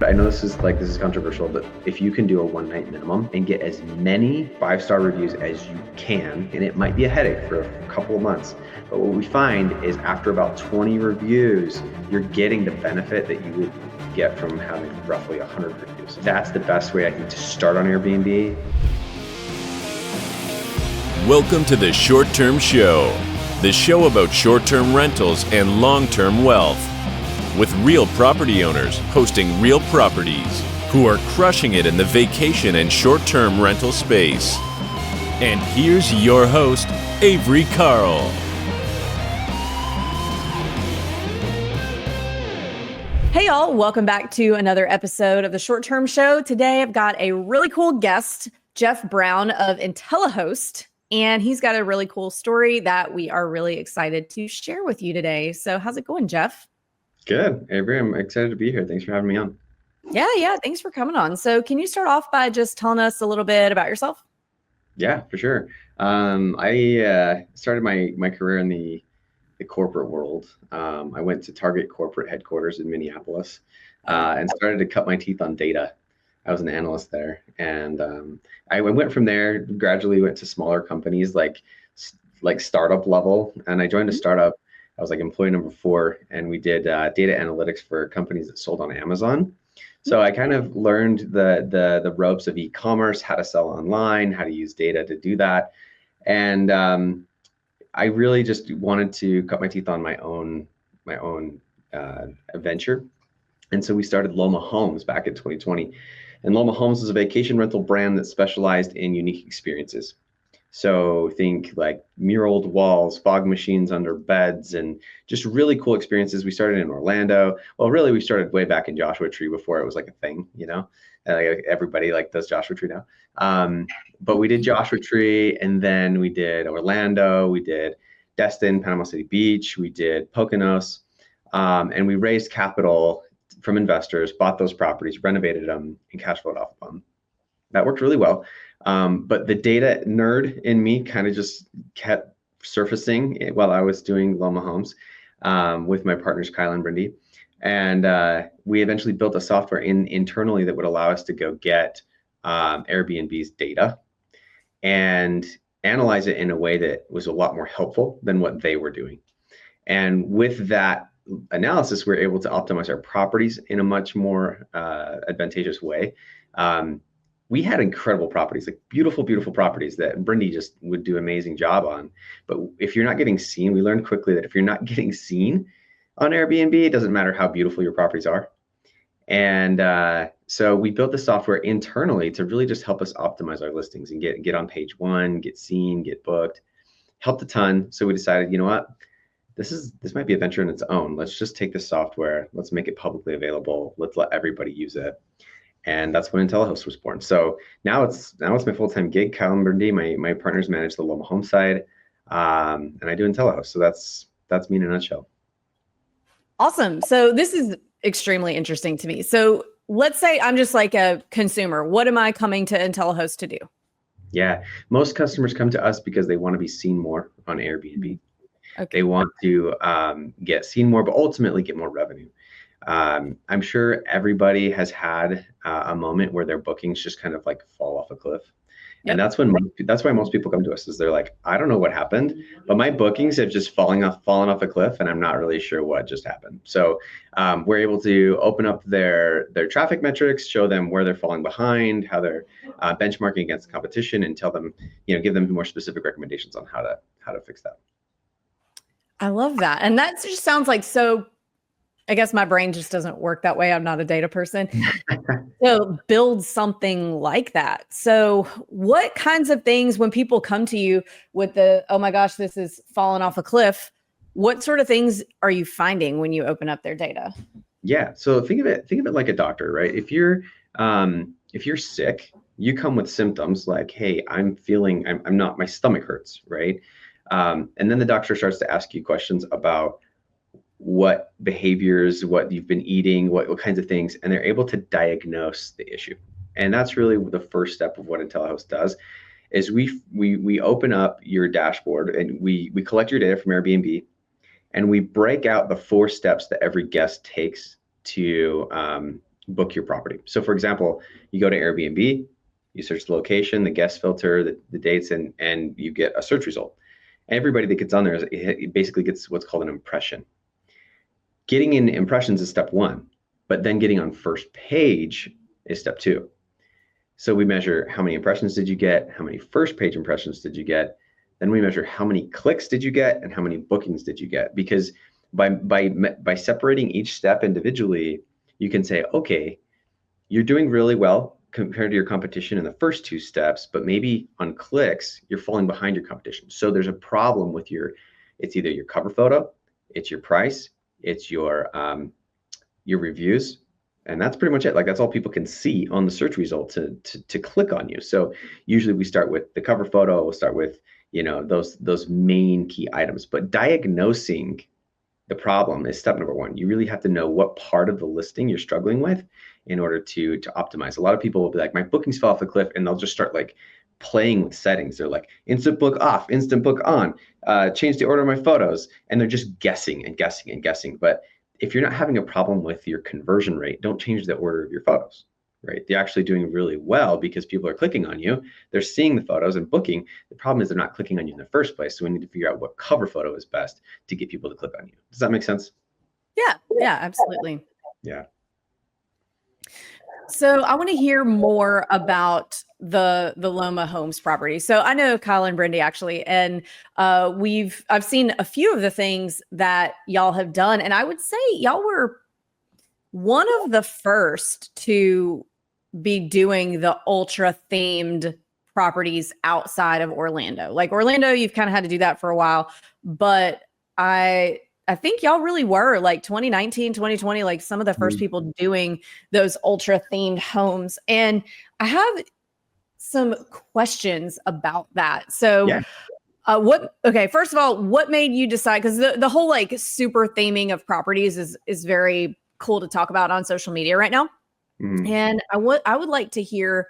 I know this is controversial, but if you can do a 1 night minimum and get as many 5-star reviews as you can, and it might be a headache for a couple of months, but what we find is after about 20 reviews, you're getting the benefit that you would get from having roughly 100 reviews. That's the best way I think to start on Airbnb. Welcome to the Short Term Show, the show about short-term rentals and long-term wealth, with real property owners hosting real properties who are crushing it in the vacation and short-term rental space. And here's your host, Avery Carl. Hey y'all, welcome back to another episode of the Short Term Show. Today I've got a really cool guest, Jeff Brown of Intellihost, and he's got a really cool story that we are really excited to share with you today. So how's it going, Jeff? Good, Avery, I'm excited to be here. Thanks for having me on. Yeah, thanks for coming on. So can you start off by just telling us a little bit about yourself? Yeah, for sure. I started my career in the corporate world. I went to Target corporate headquarters in Minneapolis and started to cut my teeth on data. I was an analyst there, and I went from there, gradually went to smaller companies like startup level, and I joined a startup. I was like employee number 4, and we did data analytics for companies that sold on Amazon. So I kind of learned the ropes of e-commerce, how to sell online, how to use data to do that, and I really just wanted to cut my teeth on my own venture. And so we started Loma Homes back in 2020. And Loma Homes is a vacation rental brand that specialized in unique experiences. So think like muraled walls, fog machines under beds, and just really cool experiences. We started in Orlando. Well, really, we started way back in Joshua Tree before it was like a thing, everybody does Joshua Tree now. But we did Joshua Tree, and then we did Orlando, we did Destin, Panama City Beach, we did Poconos, and we raised capital from investors, bought those properties, renovated them, and cash flowed off of them. That worked really well. But the data nerd in me kind of just kept surfacing while I was doing Loma Homes with my partners, Kyle and Brindy. And we eventually built a software internally that would allow us to go get Airbnb's data and analyze it in a way that was a lot more helpful than what they were doing. And with that analysis, we're able to optimize our properties in a much more advantageous way. We had incredible properties, like beautiful, beautiful properties that Brindy just would do an amazing job on. But if you're not getting seen, we learned quickly that if you're not getting seen on Airbnb, it doesn't matter how beautiful your properties are. And so we built the software internally to really just help us optimize our listings and get on page 1, get seen, get booked. Helped a ton. So we decided, you know what? This might be a venture in its own. Let's just take this software. Let's make it publicly available. Let's let everybody use it. And that's when Intellihost was born. So now it's my full-time gig. Kyle and Brindy, my partners, manage the Loma Home side, and I do Intellihost. So that's me in a nutshell. Awesome. So this is extremely interesting to me. So let's say I'm just like a consumer. What am I coming to Intellihost to do? Yeah, most customers come to us because they want to be seen more on Airbnb. Okay. They want to get seen more, but ultimately get more revenue. I'm sure everybody has had a moment where their bookings just kind of like fall off a cliff. Yep. And that's why most people come to us, is they're like, I don't know what happened, but my bookings have just fallen off a cliff, and I'm not really sure what just happened. So we're able to open up their traffic metrics, show them where they're falling behind, how they're benchmarking against the competition, and tell them, give them more specific recommendations on how to fix that. I love that. And that just sounds like, so I guess my brain just doesn't work that way. I'm not a data person. So build something like that. So what kinds of things, when people come to you with oh my gosh, this is falling off a cliff, what sort of things are you finding when you open up their data? Yeah. So think of it like a doctor, right? If you're sick, you come with symptoms like, hey, I'm not, my stomach hurts, right? And then the doctor starts to ask you questions about what behaviors, what you've been eating, what kinds of things, and they're able to diagnose the issue. And that's really the first step of what Intellihost does, is we open up your dashboard and we collect your data from Airbnb, and we break out the 4 steps that every guest takes to book your property. So for example, you go to Airbnb, you search the location, the guest filter, the dates, and you get a search result. Everybody that gets on there it basically gets what's called an impression. Getting in impressions is step one, but then getting on first page is step two. So we measure how many impressions did you get, how many first page impressions did you get, then we measure how many clicks did you get and how many bookings did you get. Because by separating each step individually, you can say, okay, you're doing really well compared to your competition in the first two steps, but maybe on clicks, you're falling behind your competition. So there's a problem with it's either your cover photo, it's your price, it's your reviews, and that's pretty much it. Like that's all people can see on the search result to click on you. So usually we start with the cover photo, we'll start with, those main key items, but diagnosing the problem is step number one. You really have to know what part of the listing you're struggling with in order to optimize. A lot of people will be like, my bookings fell off a cliff, and they'll just start like playing with settings. They're like, instant book off, instant book on, change the order of my photos, and they're just guessing and guessing and guessing. But if you're not having a problem with your conversion rate, don't change the order of your photos, right? They're actually doing really well because people are clicking on you. They're seeing the photos and booking. The problem is they're not clicking on you in the first place. So we need to figure out what cover photo is best to get people to click on you. Does that make sense? Yeah, absolutely. Yeah. So I want to hear more about the Loma Homes property. So I know Kyle and Brendy actually, and I've seen a few of the things that y'all have done, and I would say y'all were one of the first to be doing the ultra themed properties outside of Orlando. Like Orlando, you've kind of had to do that for a while, but I think y'all really were like 2019, 2020, like some of the first people doing those ultra themed homes. And I have some questions about that. So first of all, what made you decide? Because the whole like super theming of properties is very cool to talk about on social media right now. And I would like to hear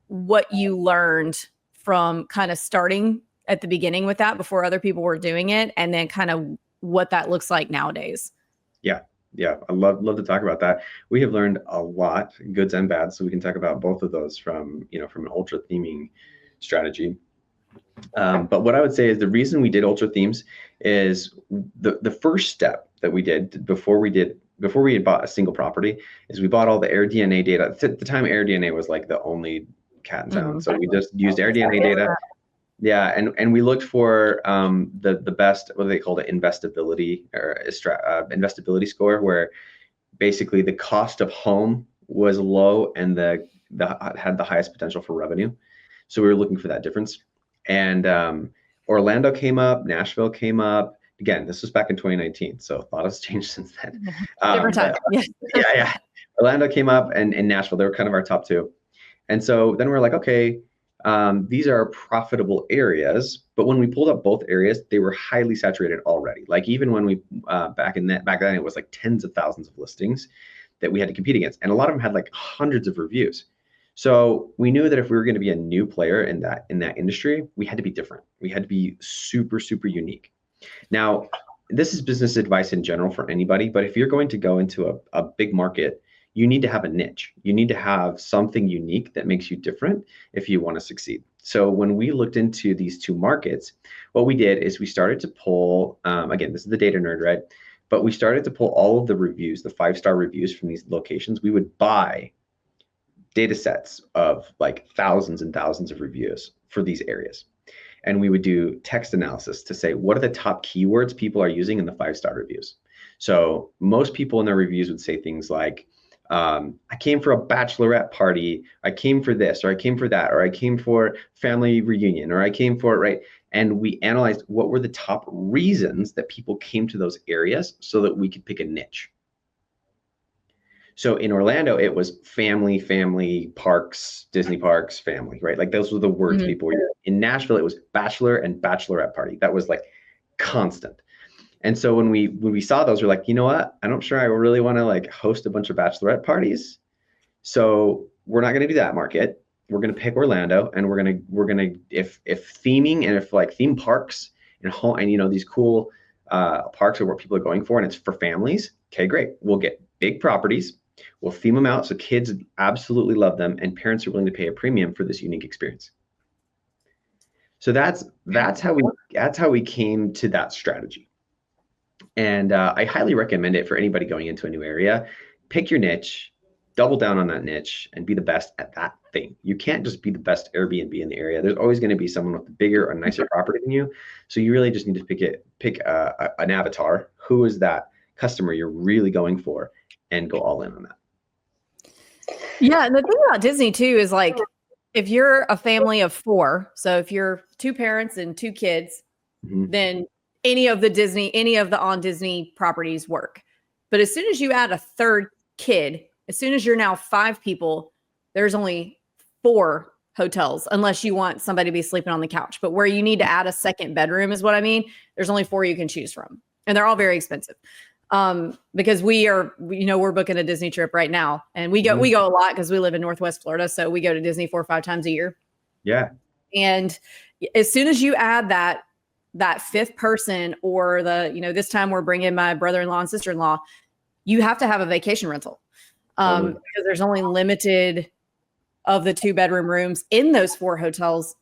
what you learned from kind of starting at the beginning with that before other people were doing it, and then kind of what that looks like nowadays. Yeah. I love to talk about that. We have learned a lot, goods and bads. So we can talk about both of those from an ultra theming strategy. But what I would say is the reason we did ultra themes is the first step that we did before we had bought a single property is we bought all the AirDNA data. At the time, AirDNA was like the only cat in town. So we just used AirDNA data. Yeah, and we looked for the best, what do they call it, investability or investability score, where basically the cost of home was low and the had the highest potential for revenue. So we were looking for that difference. And Orlando came up, Nashville came up. Again, this was back in 2019, so a lot has changed since then. Different time. Yeah. Orlando came up and Nashville, they were kind of our top two. And so then we're like, okay, these are profitable areas, but when we pulled up both areas, they were highly saturated already. Like even when we back then it was like tens of thousands of listings that we had to compete against, and a lot of them had like hundreds of reviews. So we knew that if we were going to be a new player in that industry, we had to be different. We had to be super, super unique. Now, this is business advice in general for anybody, but if you're going to go into a big market, you need to have a niche. You need to have something unique that makes you different if you want to succeed. So when we looked into these two markets, what we did is we started to pull, again, this is the data nerd, right? But we started to pull all of the reviews, the 5-star reviews from these locations. We would buy data sets of like thousands and thousands of reviews for these areas. And we would do text analysis to say, what are the top keywords people are using in the 5-star reviews? So most people in their reviews would say things like, I came for a bachelorette party, I came for this, or I came for that, or I came for family reunion, or I came for, right? And we analyzed what were the top reasons that people came to those areas so that we could pick a niche. So in Orlando, it was family, parks, Disney parks, family, right? Like those were the words people were using. In Nashville, it was bachelor and bachelorette party. That was like constant. And so when we saw those, we're like, you know what? I'm not sure I really want to like host a bunch of bachelorette parties. So we're not going to do that market. We're going to pick Orlando, and we're going to if theming and if like theme parks and home and these cool parks are what people are going for, and it's for families. Okay, great. We'll get big properties. We'll theme them out so kids absolutely love them, and parents are willing to pay a premium for this unique experience. So that's how we came to that strategy. And I highly recommend it for anybody going into a new area. Pick your niche, double down on that niche, and be the best at that thing. You can't just be the best Airbnb in the area. There's always going to be someone with a bigger or nicer property than you. So you really just need to pick an avatar. Who is that customer you're really going for, and go all in on that. Yeah, and the thing about Disney too is like, if you're a family of 4, so if you're 2 parents and 2 kids, then any of the on Disney properties work. But as soon as you add a 3rd kid, as soon as you're now 5 people, there's only 4 hotels, unless you want somebody to be sleeping on the couch. But where you need to add a 2nd bedroom is what I mean. There's only 4 you can choose from, and they're all very expensive. Because we're booking a Disney trip right now, and we go a lot because we live in Northwest Florida. So we go to Disney 4 or 5 times a year. Yeah. And as soon as you add that 5th person, or this time we're bringing my brother-in-law and sister-in-law, you have to have a vacation rental. Because there's only limited of the 2-bedroom rooms in those 4 hotels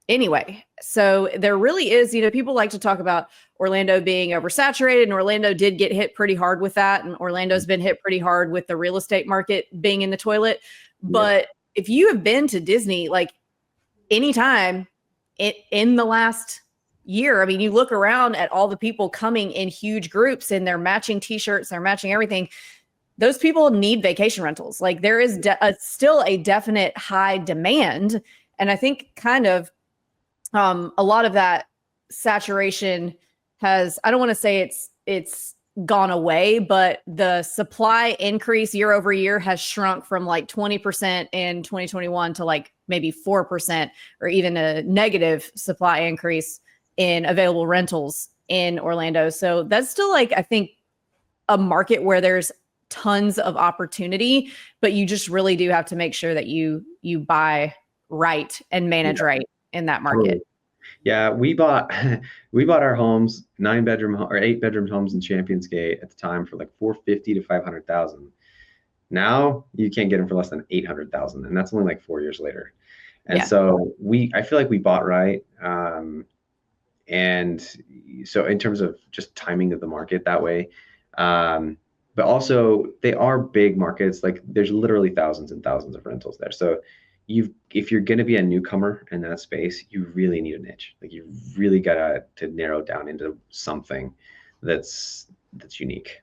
anyway. So there really is, people like to talk about Orlando being oversaturated, and Orlando did get hit pretty hard with that. And Orlando's been hit pretty hard with the real estate market being in the toilet. But if you have been to Disney, like anytime in the last year, I mean, you look around at all the people coming in huge groups in their matching t-shirts, they're matching everything. Those people need vacation rentals. Like there is still a definite high demand. And I think kind of a lot of that saturation has, I don't want to say it's gone away, but the supply increase year over year has shrunk from like 20% in 2021 to like maybe 4%, or even a negative supply increase in available rentals in Orlando. So that's still like, I think, a market where there's tons of opportunity, but you just really do have to make sure that you buy right and manage right in that market. Yeah, we bought our homes, 9-bedroom or 8-bedroom homes in Champions Gate at the time for like $450,000 to $500,000. Now you can't get them for less than $800,000, and that's only like 4 years later. And so I feel like we bought right. And so in terms of just timing of the market that way, but also they are big markets. Like there's literally thousands and thousands of rentals there. So if you're going to be a newcomer in that space, you really need a niche. Like you really got to narrow down into something that's unique.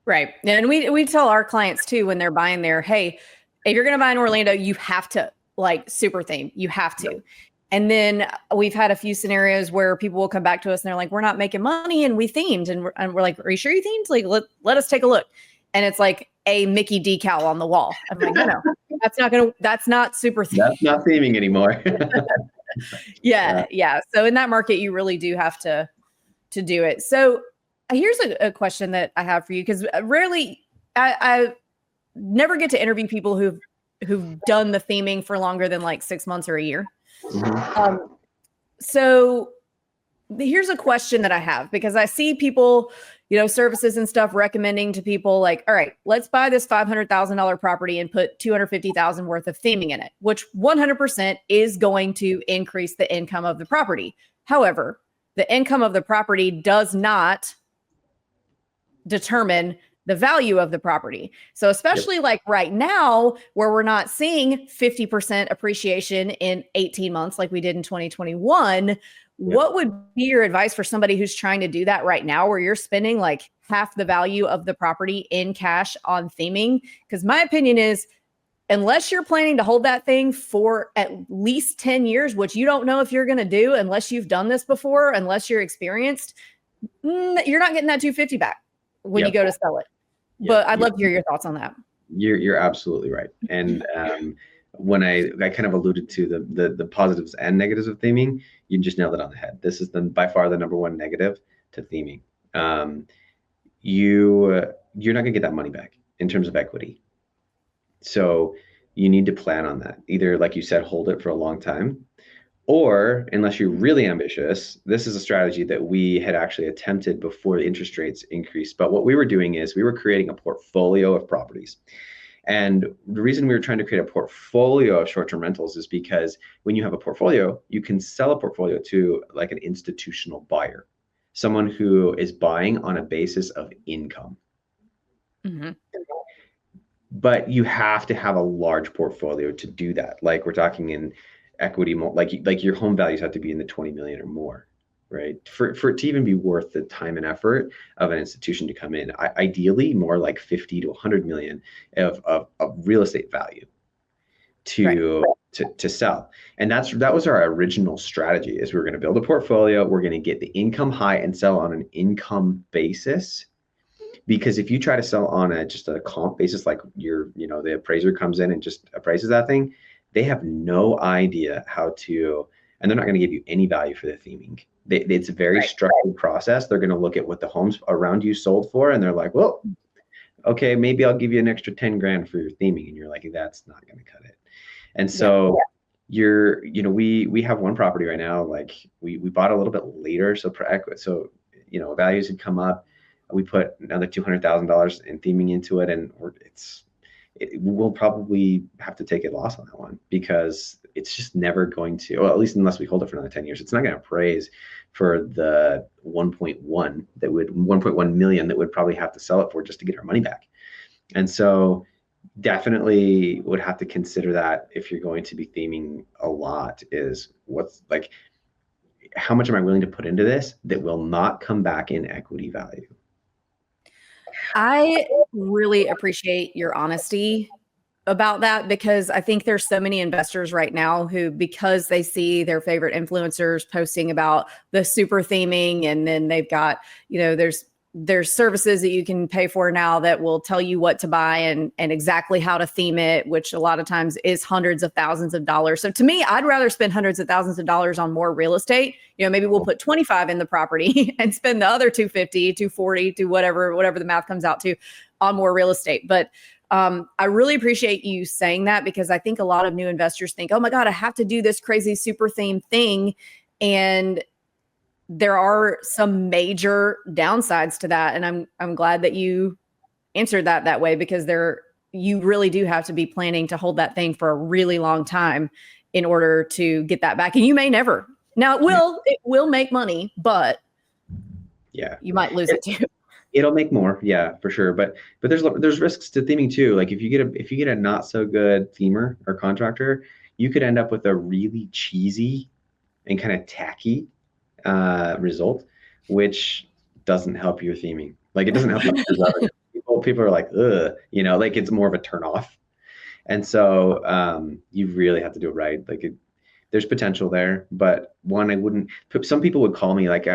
Right. And we tell our clients too, when they're buying there, hey, if you're going to buy in Orlando, you have to like super theme. You have to. Yep. And then we've had a few scenarios where people will come back to us and they're like, we're not making money and we themed. And we're like, are you sure you themed? Like, let us take a look. And it's like a Mickey decal on the wall. I'm like, no, that's not super theme. That's not theming anymore. Yeah. So in that market, you really do have to do it. So here's a question that I have for you, because rarely I never get to interview people who've done the theming for longer than like 6 months or a year. Mm-hmm. So here's a question that I have, because I see people, services and stuff recommending to people like, all right, let's buy this $500,000 property and put $250,000 worth of theming in it, which 100% is going to increase the income of the property. However, the income of the property does not determine the value of the property. So especially like right now, where we're not seeing 50% appreciation in 18 months like we did in 2021, what would be your advice for somebody who's trying to do that right now, where you're spending like half the value of the property in cash on theming? Because my opinion is, unless you're planning to hold that thing for at least 10 years, which you don't know if you're going to do unless you've done this before, unless you're experienced, you're not getting that $250 back when you go to sell it. But I'd love to hear your thoughts on that. You're absolutely right. And when I kind of alluded to the positives and negatives of theming, you just nailed it on the head. This is by far the number one negative to theming. You're not gonna get that money back in terms of equity. So you need to plan on that. Either, like you said, hold it for a long time, or unless you're really ambitious, this is a strategy that we had actually attempted before the interest rates increased. But what we were doing is we were creating a portfolio of properties. And the reason we were trying to create a portfolio of short-term rentals is because when you have a portfolio, you can sell a portfolio to like an institutional buyer, someone who is buying on a basis of income. Mm-hmm. But you have to have a large portfolio to do that. Like we're talking in equity, like your home values have to be in the 20 million or more, right? For it to even be worth the time and effort of an institution to come in, ideally more like 50 to 100 million of real estate value to sell. And that was our original strategy, is we were going to build a portfolio, we're going to get the income high and sell on an income basis. Because if you try to sell on just a comp basis, like the appraiser comes in and just appraises that thing, they have no idea how to, and they're not going to give you any value for the theming. It's a very structured process. They're going to look at what the homes around you sold for, and they're like, well, okay, maybe I'll give you an extra 10 grand for your theming. And you're like, that's not going to cut it. And so we have one property right now, like we bought a little bit later. So values had come up. We put another $200,000 in theming into it, and we'll probably have to take a loss on that one, because it's just never going to, well, at least unless we hold it for another 10 years, it's not going to appraise for the 1.1 million that would probably have to sell it for just to get our money back. And so definitely would have to consider that if you're going to be theming a lot, is how much am I willing to put into this that will not come back in equity value? I really appreciate your honesty about that, because I think there's so many investors right now who, because they see their favorite influencers posting about the super theming, and then they've got, there's services that you can pay for now that will tell you what to buy and exactly how to theme it, which a lot of times is hundreds of thousands of dollars. So to me, I'd rather spend hundreds of thousands of dollars on more real estate. Maybe we'll put 25 in the property and spend the other 250, 240 to whatever the math comes out to on more real estate. But I really appreciate you saying that, because I think a lot of new investors think, oh my God, I have to do this crazy super theme thing. And there are some major downsides to that. And I'm glad that you answered that way, because you really do have to be planning to hold that thing for a really long time in order to get that back. And you may never. Now it will make money, but you might lose it too. It'll make more, yeah, for sure. But there's risks to theming too. Like if you get a not so good themer or contractor, you could end up with a really cheesy and kind of tacky result, which doesn't help your theming. Like it doesn't help you. People are like, ugh, like it's more of a turn off. And so you really have to do it right. Like there's potential there, but some people would call me, like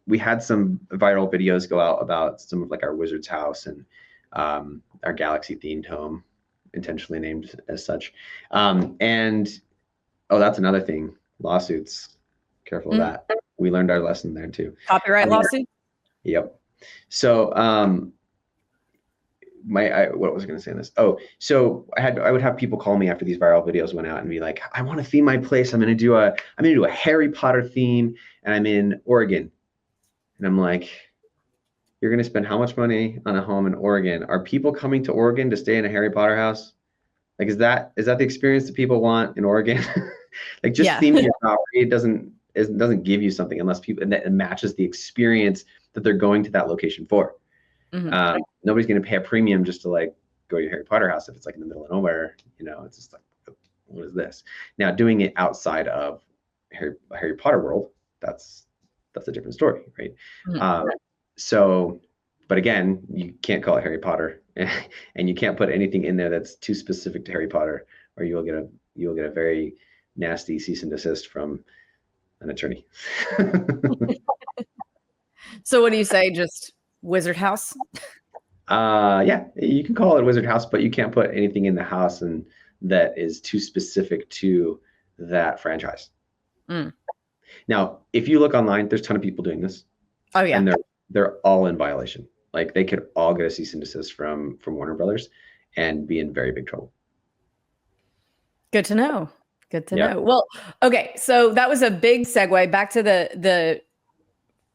we had some viral videos go out about some of like our wizard's house and our galaxy themed home, intentionally named as such. And that's another thing, lawsuits. Careful of that. We learned our lesson there too. Copyright lawsuit? Yep. So what was I going to say on this? Oh, so I would have people call me after these viral videos went out and be like, I want to theme my place. I'm going to do a Harry Potter theme, and I'm in Oregon. And I'm like, you're going to spend how much money on a home in Oregon? Are people coming to Oregon to stay in a Harry Potter house? Like, is that the experience that people want in Oregon? Like just theming your property, it doesn't give you something unless it matches the experience that they're going to that location for. Mm-hmm. Nobody's going to pay a premium just to like go to your Harry Potter house if it's like in the middle of nowhere. It's just like, what is this? Now doing it outside of Harry Potter world, that's a different story, right? Mm-hmm. But again, you can't call it Harry Potter, and you can't put anything in there that's too specific to Harry Potter, or you'll get a very nasty cease and desist from an attorney. So what do you say? Just Wizard House? Yeah, you can call it Wizard House, but you can't put anything in the house and that is too specific to that franchise. Mm. Now, if you look online, there's a ton of people doing this. Oh yeah, and they're all in violation. Like they could all get a cease and desist from Warner Brothers and be in very big trouble. Good to know. Good to know. Well, okay. So that was a big segue back to the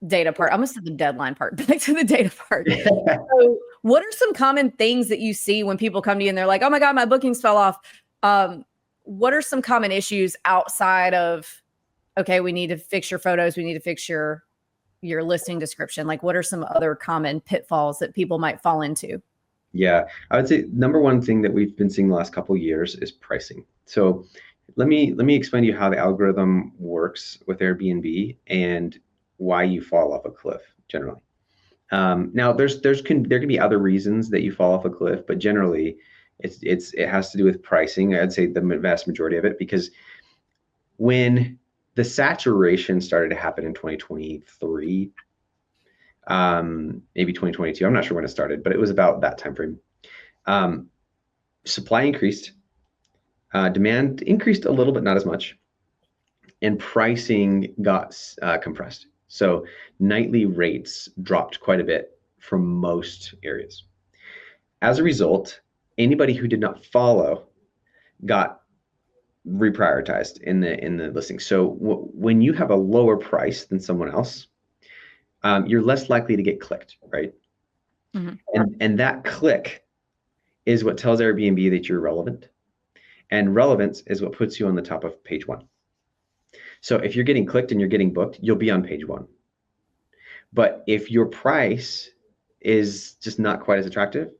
data part. I almost said the deadline part. Back to the data part. So What are some common things that you see when people come to you and they're like, oh my God, my bookings fell off? What are some common issues outside of, okay, we need to fix your photos, we need to fix your listing description? Like, what are some other common pitfalls that people might fall into? Yeah, I would say number one thing that we've been seeing the last couple of years is pricing. So let me explain to you how the algorithm works with Airbnb and why you fall off a cliff generally. Now there can be other reasons that you fall off a cliff, but generally it has to do with pricing. I'd say the vast majority of it, because when the saturation started to happen in 2023, maybe 2022, I'm not sure when it started, but it was about that time frame. Supply increased, demand increased a little, but not as much, and pricing got compressed. So nightly rates dropped quite a bit from most areas. As a result, anybody who did not follow got reprioritized in the listing. So when you have a lower price than someone else, you're less likely to get clicked, right? Mm-hmm. And that click is what tells Airbnb that you're relevant, and relevance is what puts you on the top of page one. So if you're getting clicked and you're getting booked, you'll be on page one. But if your price is just not quite as attractive,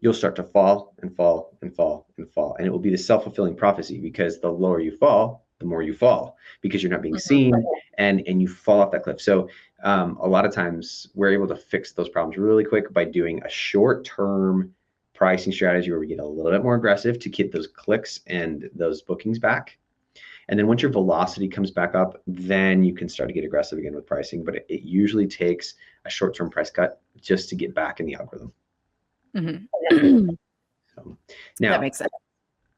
you'll start to fall and fall and fall and fall. And it will be the self-fulfilling prophecy, because the lower you fall, the more you fall, because you're not being seen and you fall off that cliff. So a lot of times we're able to fix those problems really quick by doing a short-term pricing strategy where we get a little bit more aggressive to get those clicks and those bookings back. And then once your velocity comes back up, then you can start to get aggressive again with pricing. But it usually takes a short-term price cut just to get back in the algorithm. Mm-hmm. So, now, that makes sense.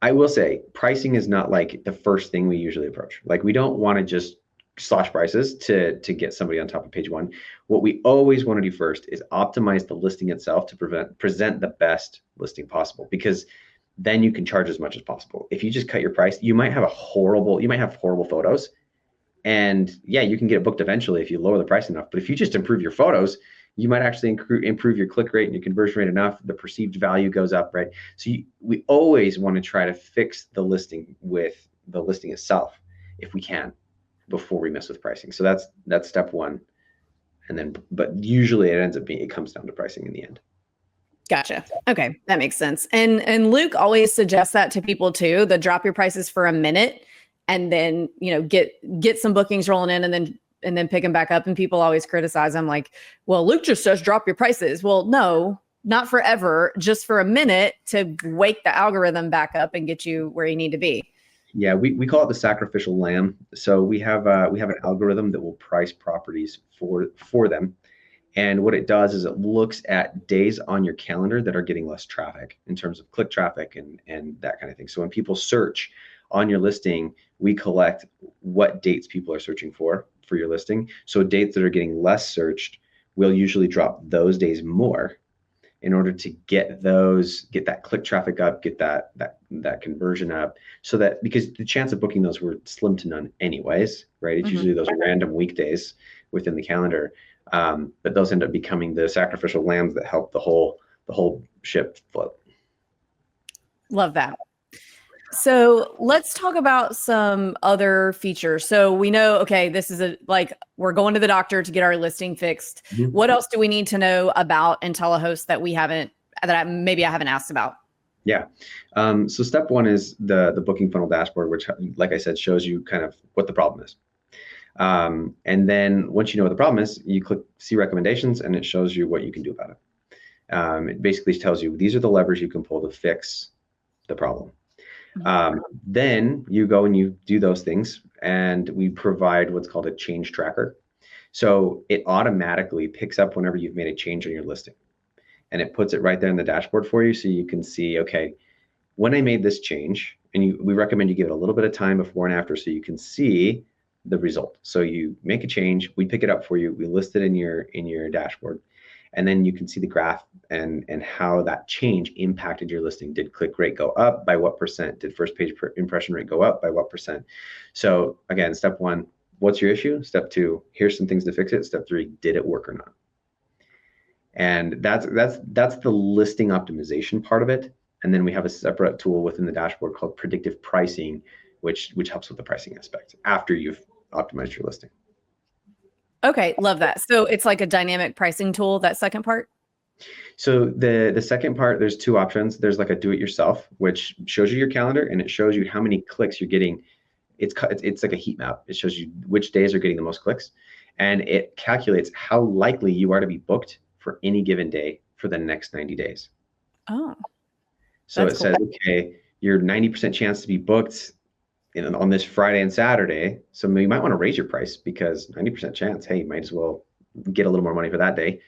I will say pricing is not like the first thing we usually approach. Like, we don't want to just slash prices to get somebody on top of page one. What we always want to do first is optimize the listing itself to present the best listing possible, because then you can charge as much as possible. If you just cut your price, you might have horrible photos, and yeah, you can get it booked eventually if you lower the price enough. But if you just improve your photos, you might actually improve your click rate and your conversion rate enough, the perceived value goes up, right? So we always want to try to fix the listing with the listing itself if we can, before we mess with pricing. So that's step one. And then, but usually it comes down to pricing in the end. Gotcha. Okay, that makes sense. And Luke always suggests that to people too, the drop your prices for a minute and then, get some bookings rolling in and then pick them back up. And people always criticize him like, well, Luke just says drop your prices. Well, no, not forever, just for a minute to wake the algorithm back up and get you where you need to be. Yeah, we call it the sacrificial lamb. So we have an algorithm that will price properties for them. And what it does is it looks at days on your calendar that are getting less traffic in terms of click traffic and that kind of thing. So when people search on your listing, we collect what dates people are searching for your listing. So dates that are getting less searched, we'll usually drop those days more in order to get that click traffic up, get that conversion up, so that, because the chance of booking those were slim to none anyways, right? It's usually those random weekdays within the calendar. But those end up becoming the sacrificial lambs that help the whole ship float. Love that. So let's talk about some other features. So we know, okay, this is we're going to the doctor to get our listing fixed. Mm-hmm. What else do we need to know about Intellihost that I haven't asked about? Yeah. So step one is the booking funnel dashboard, which, like I said, shows you kind of what the problem is. And then once you know what the problem is, you click see recommendations and it shows you what you can do about it. It basically tells you these are the levers you can pull to fix the problem. Then you go and you do those things, and we provide what's called a change tracker. So it automatically picks up whenever you've made a change on your listing, and it puts it right there in the dashboard for you, so you can see, okay, when I made this change, and we recommend you give it a little bit of time before and after so you can see the result. So you make a change, we pick it up for you, we list it in your dashboard, and then you can see the graph and how that change impacted your listing. Did click rate go up by what percent? Did first page impression rate go up by what percent? So again, step one, what's your issue? Step two, here's some things to fix it. Step three, did it work or not? And that's the listing optimization part of it. And then we have a separate tool within the dashboard called predictive pricing, which helps with the pricing aspect after you've optimized your listing. Okay, love that. So it's like a dynamic pricing tool, that second part? So the second part, there's two options. There's like a do-it-yourself, which shows you your calendar and it shows you how many clicks you're getting. It's like a heat map. It shows you which days are getting the most clicks, and it calculates how likely you are to be booked for any given day for the next 90 days. Oh, So it that's cool. says, okay, you're 90% chance to be booked on this Friday and Saturday. So you might want to raise your price because 90% chance, hey, you might as well get a little more money for that day.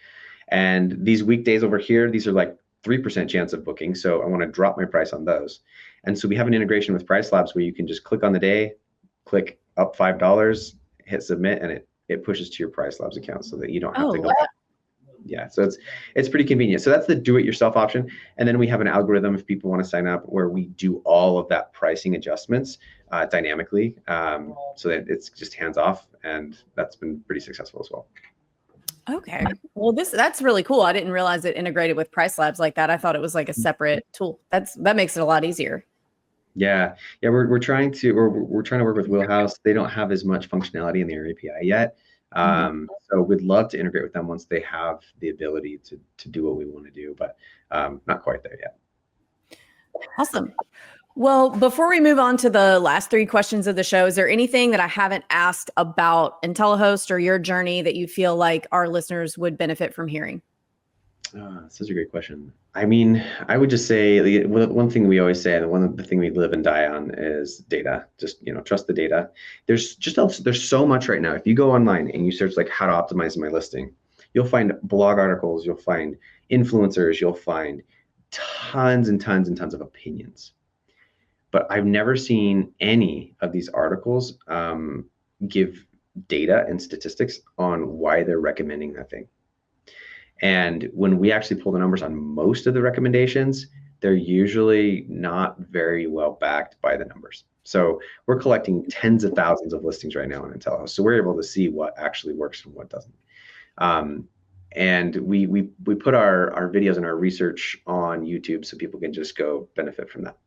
And these weekdays over here, these are like 3% chance of booking. So I want to drop my price on those. And so we have an integration with Price Labs where you can just click on the day, click up $5, hit submit, and it pushes to your Price Labs account so that you don't have to go. Yeah, so it's pretty convenient. So that's the do-it-yourself option. And then we have an algorithm if people want to sign up where we do all of that pricing adjustments dynamically, so that it's just hands off, and that's been pretty successful as well. Okay. Well, that's really cool. I didn't realize it integrated with Price Labs like that. I thought it was like a separate tool. That makes it a lot easier. Yeah. We're trying to work with Wheelhouse. They don't have as much functionality in their API yet. So we'd love to integrate with them once they have the ability to do what we want to do, but not quite there yet. Awesome. Well, before we move on to the last three questions of the show, is there anything that I haven't asked about Intellihost or your journey that you feel like our listeners would benefit from hearing? Such a great question. I mean, I would just say one thing we always say, and one of the things we live and die on is data. Just, trust the data. There's so much right now. If you go online and you search like how to optimize my listing, you'll find blog articles, you'll find influencers, you'll find tons and tons and tons of opinions. But I've never seen any of these articles give data and statistics on why they're recommending that thing. And when we actually pull the numbers on most of the recommendations, they're usually not very well backed by the numbers. So we're collecting tens of thousands of listings right now on Intellihost. So we're able to see what actually works and what doesn't. And we put our videos and our research on YouTube so people can just go benefit from that.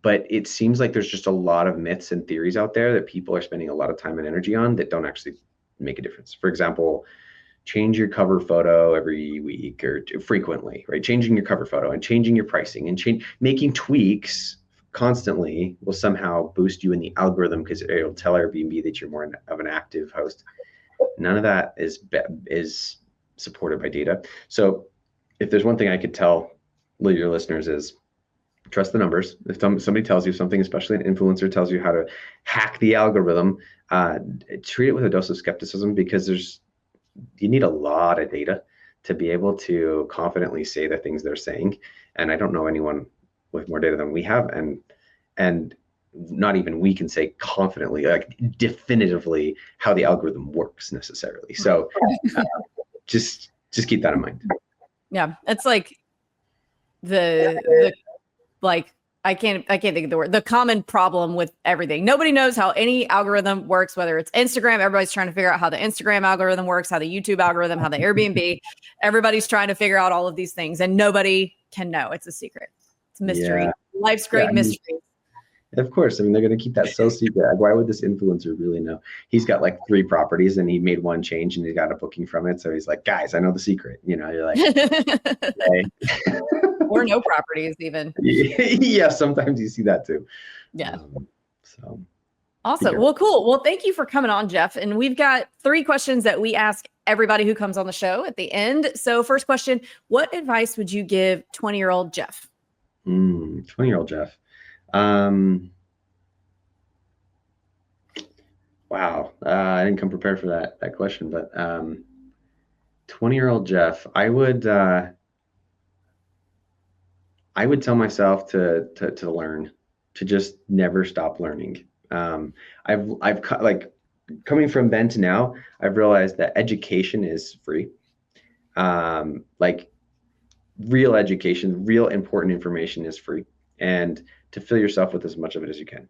But it seems like there's just a lot of myths and theories out there that people are spending a lot of time and energy on that don't actually make a difference. For example, change your cover photo every week or frequently, right? Changing your cover photo and changing your pricing and making tweaks constantly will somehow boost you in the algorithm because it'll tell Airbnb that you're more of an active host. None of that is supported by data. So if there's one thing I could tell your listeners is trust the numbers. If somebody tells you something, especially an influencer tells you how to hack the algorithm, treat it with a dose of skepticism because you need a lot of data to be able to confidently say the things they're saying. And I don't know anyone with more data than we have. And not even we can say confidently, like definitively how the algorithm works necessarily. So just keep that in mind. Yeah. It's like the I can't think of the word. The common problem with everything. Nobody knows how any algorithm works, whether it's Instagram. Everybody's trying to figure out how the Instagram algorithm works, how the YouTube algorithm, how the Airbnb. Everybody's trying to figure out all of these things, and nobody can know. It's a secret. It's a mystery. Yeah. Life's great mystery. Of course. I mean, they're going to keep that so secret. Why would this influencer really know? He's got like 3 properties and he made one change and he got a booking from it. So he's like, guys, I know the secret. You're like, okay. Or no properties even. Yeah, sometimes you see that too. Yeah. So awesome. Well, cool. Well, thank you for coming on, Jeff. And we've got 3 questions that we ask everybody who comes on the show at the end. So first question, what advice would you give 20-year-old Jeff? 20-year-old Jeff. Wow. I didn't come prepared for that question, but 20-year-old Jeff, I would tell myself to learn, to just never stop learning. I've like coming from then to now, I've realized that education is free. Like real education, real important information is free, and to fill yourself with as much of it as you can.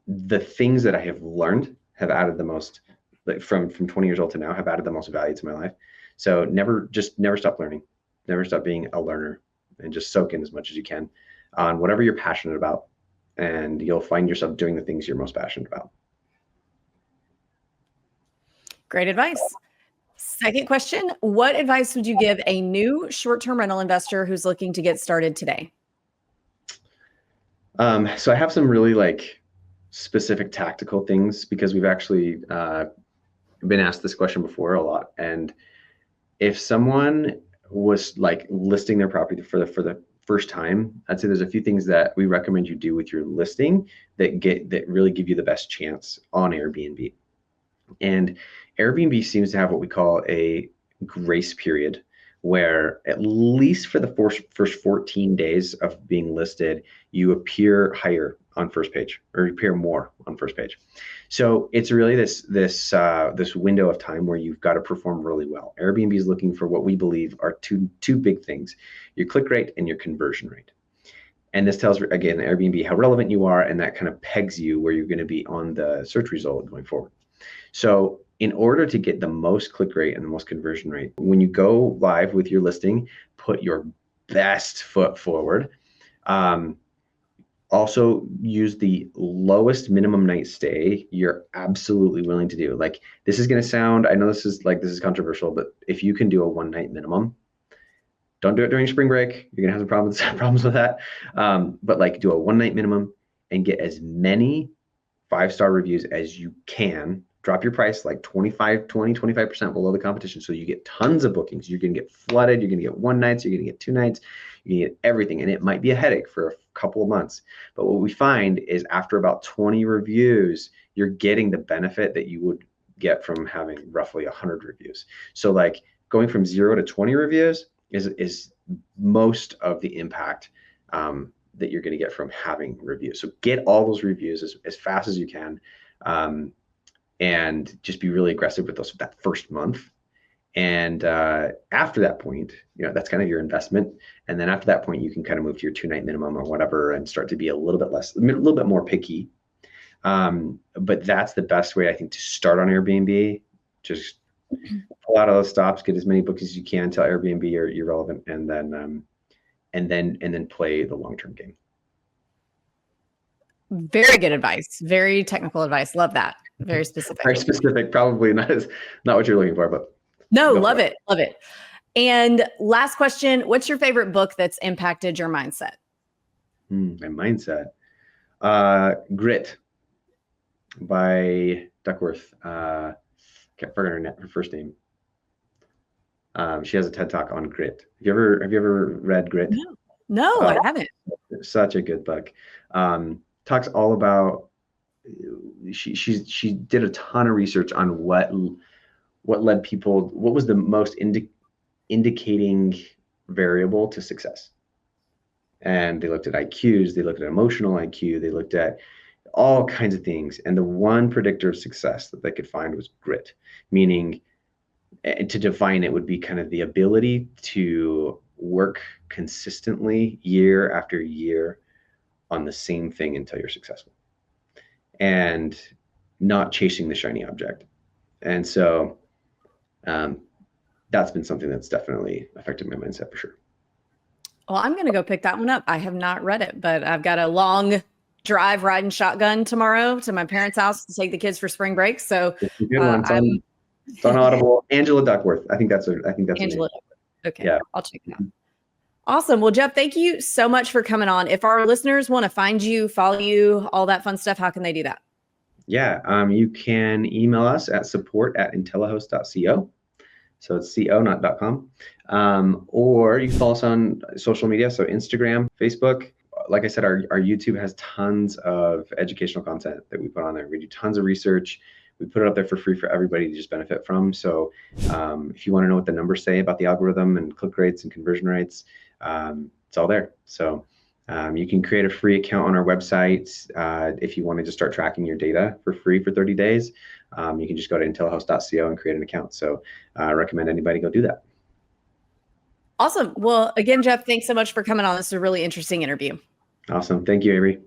The things that I have learned have added the most like from 20 years old to now, have added the most value to my life. So never stop learning, never stop being a learner, and just soak in as much as you can on whatever you're passionate about, and you'll find yourself doing the things you're most passionate about. Great advice. Second question, what advice would you give a new short-term rental investor who's looking to get started today? So I have some really like specific tactical things, because we've actually been asked this question before a lot. And if someone was like listing their property for the first time, I'd say there's a few things that we recommend you do with your listing that really give you the best chance on Airbnb. And Airbnb seems to have what we call a grace period, where at least for the first 14 days of being listed, you appear higher on first page, or appear more on first page. So it's really this window of time where you've got to perform really well. Airbnb is looking for what we believe are two big things: your click rate and your conversion rate. And this tells, again, Airbnb how relevant you are, and that kind of pegs you where you're going to be on the search result going forward. So in order to get the most click rate and the most conversion rate, when you go live with your listing, put your best foot forward. Also use the lowest minimum night stay you're absolutely willing to do. Like, this is going to sound, I know this is controversial, but if you can do a 1 night minimum, don't do it during spring break. You're going to have some problems with that. But like, do a 1 night minimum and get as many 5-star reviews as you can. Drop your price like 25% below the competition, so you get tons of bookings. You're going to get flooded. You're going to get 1 nights. You're going to get 2 nights. You get everything, and it might be a headache for a couple of months. But what we find is after about 20 reviews, you're getting the benefit that you would get from having roughly 100 reviews. So like, going from 0 to 20 reviews is most of the impact that you're going to get from having reviews. So get all those reviews as fast as you can. And just be really aggressive with that first month. And after that point, that's kind of your investment. And then after that point, you can kind of move to your 2 night minimum or whatever, and start to be a little bit more picky. But that's the best way, I think, to start on Airbnb. Just pull out all those stops, get as many bookings as you can, tell Airbnb you're relevant, and then play the long-term game. Very good advice. Very technical advice. Love that. Very specific. Very specific. Probably not what you're looking for, but no, love it. Love it. And last question, what's your favorite book that's impacted your mindset? My mindset. Grit by Duckworth. Can't forget her first name. She has a TED Talk on grit. Have you ever read Grit? No, I haven't. Such a good book. Talks all about, she did a ton of research on what led people, what was the most indicating variable to success. And they looked at IQs, they looked at emotional IQ, they looked at all kinds of things. And the one predictor of success that they could find was grit, meaning, and to define it, would be kind of the ability to work consistently year after year on the same thing until you're successful, and not chasing the shiny object. And so that's been something that's definitely affected my mindset for sure. Well, I'm going to go pick that one up. I have not read it, but I've got a long drive riding shotgun tomorrow to my parents' house to take the kids for spring break. So it's a good one. It's on Audible. Angela Duckworth. I think that's Angela Duckworth. Okay. Yeah. I'll check it out. Awesome. Well, Jeff, thank you so much for coming on. If our listeners want to find you, follow you, all that fun stuff, how can they do that? Yeah. You can email us at support@intellihost.co. So it's co, not .com. Or you can follow us on social media. So Instagram, Facebook. Like I said, our YouTube has tons of educational content that we put on there. We do tons of research. We put it up there for free for everybody to just benefit from. So if you want to know what the numbers say about the algorithm and click rates and conversion rates, it's all there. So you can create a free account on our website. If you want to just start tracking your data for free for 30 days, you can just go to intellihost.co and create an account. So I recommend anybody go do that. Awesome. Well, again, Jeff, thanks so much for coming on. This is a really interesting interview. Awesome. Thank you, Avery.